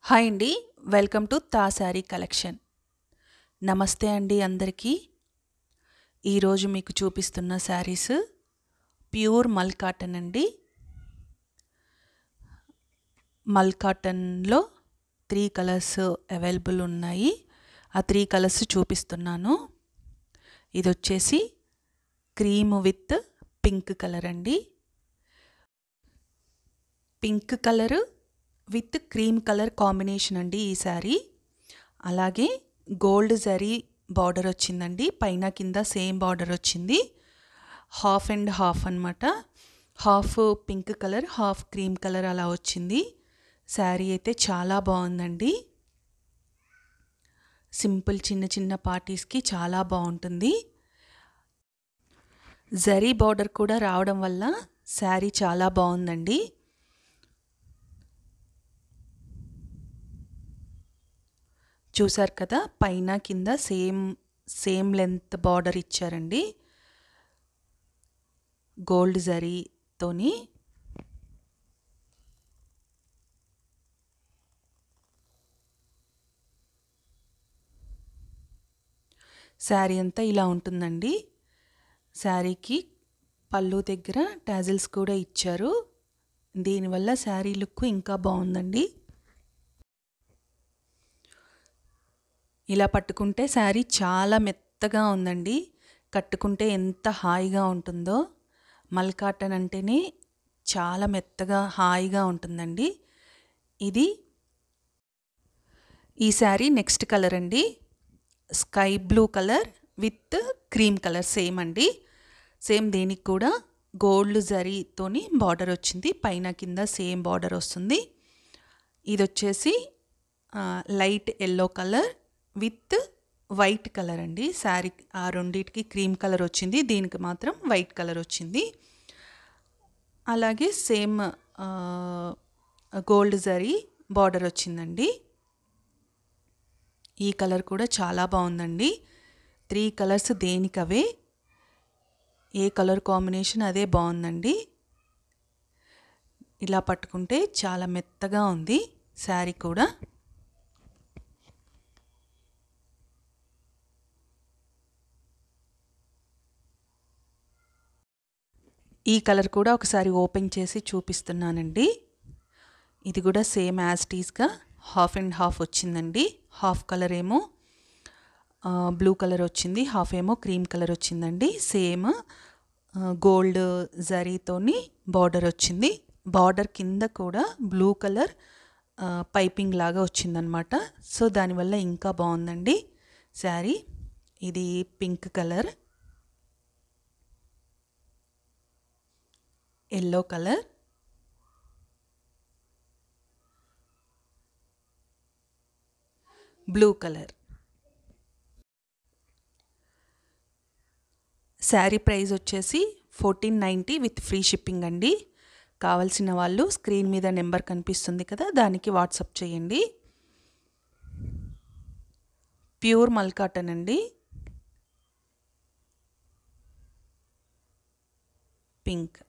Hi అండి. Welcome to తా sari collection. నమస్తే అండి అందరికీ. ఈరోజు మీకు చూపిస్తున్న శారీస్ ప్యూర్ మల్ కాటన్ అండి. మల్ కాటన్లో 3 కలర్స్ అవైలబుల్ ఉన్నాయి. ఆ 3 కలర్స్ చూపిస్తున్నాను. ఇది వచ్చేసి క్రీమ్ విత్ పింక్ కలర్ అండి. Pink colour with cream colour combination అండి ఈ శారీ. అలాగే గోల్డ్ జరీ బార్డర్ వచ్చిందండి. పైన కింద సేమ్ బార్డర్ వచ్చింది. హాఫ్ అండ్ హాఫ్ అనమాట. Half pink colour, half cream colour అలా వచ్చింది. శారీ అయితే చాలా బాగుందండి. సింపుల్ చిన్న చిన్న పార్టీస్కి చాలా బాగుంటుంది. జరీ బార్డర్ కూడా రావడం వల్ల శారీ చాలా బాగుందండి. చూసారు కదా, పైన కింద సేమ్ లెంత్ బార్డర్ ఇచ్చారండి గోల్డ్ జరీతోని. శారీ అంతా ఇలా ఉంటుందండి. శారీకి పళ్ళు దగ్గర టాజిల్స్ కూడా ఇచ్చారు. దీనివల్ల శారీ లుక్ ఇంకా బాగుందండి. ఇలా పట్టుకుంటే శారీ చాలా మెత్తగా ఉందండి. కట్టుకుంటే ఎంత హాయిగా ఉంటుందో. మల్ కాటన్ అంటేనే చాలా మెత్తగా హాయిగా ఉంటుందండి. ఈ శారీ నెక్స్ట్ కలర్ అండి. Sky blue colour with cream colour same అండి. సేమ్ దీనికి కూడా గోల్డ్ జరీతోని బార్డర్ వచ్చింది. పైన కింద సేమ్ బార్డర్ వస్తుంది. ఇది వచ్చేసి light yellow colour with white colour అండి. శారీ ఆ రెండింటికి క్రీమ్ కలర్ వచ్చింది, దీనికి మాత్రం వైట్ కలర్ వచ్చింది. అలాగే సేమ్ గోల్డ్ జరీ బార్డర్ వచ్చిందండి. ఈ కలర్ కూడా చాలా బాగుందండి. 3 కలర్స్ దేనికవే, ఏ కలర్ కాంబినేషన్ అదే బాగుందండి. ఇలా పట్టుకుంటే చాలా మెత్తగా ఉంది శారీ కూడా. ఈ కలర్ కూడా ఒకసారి ఓపెన్ చేసి చూపిస్తున్నానండి. ఇది కూడా సేమ్ యాజ్ టీస్గా హాఫ్ అండ్ హాఫ్ వచ్చిందండి. హాఫ్ కలర్ ఏమో బ్లూ కలర్ వచ్చింది, హాఫ్ ఏమో క్రీమ్ కలర్ వచ్చిందండి. సేమ్ గోల్డ్ జరీతోని బార్డర్ వచ్చింది. బార్డర్ కింద కూడా బ్లూ కలర్ పైపింగ్ లాగా వచ్చిందనమాట. సో దానివల్ల ఇంకా బాగుందండి శారీ. ఇది pink colour, yellow colour, blue colour. Sari price వచ్చేసి 1490 విత్ ఫ్రీ షిప్పింగ్ అండి. కావాల్సిన వాళ్ళు స్క్రీన్ మీద నెంబర్ కనిపిస్తుంది కదా, దానికి వాట్సాప్ చేయండి. ప్యూర్ మల్ కాటన్ అండి. పింక్.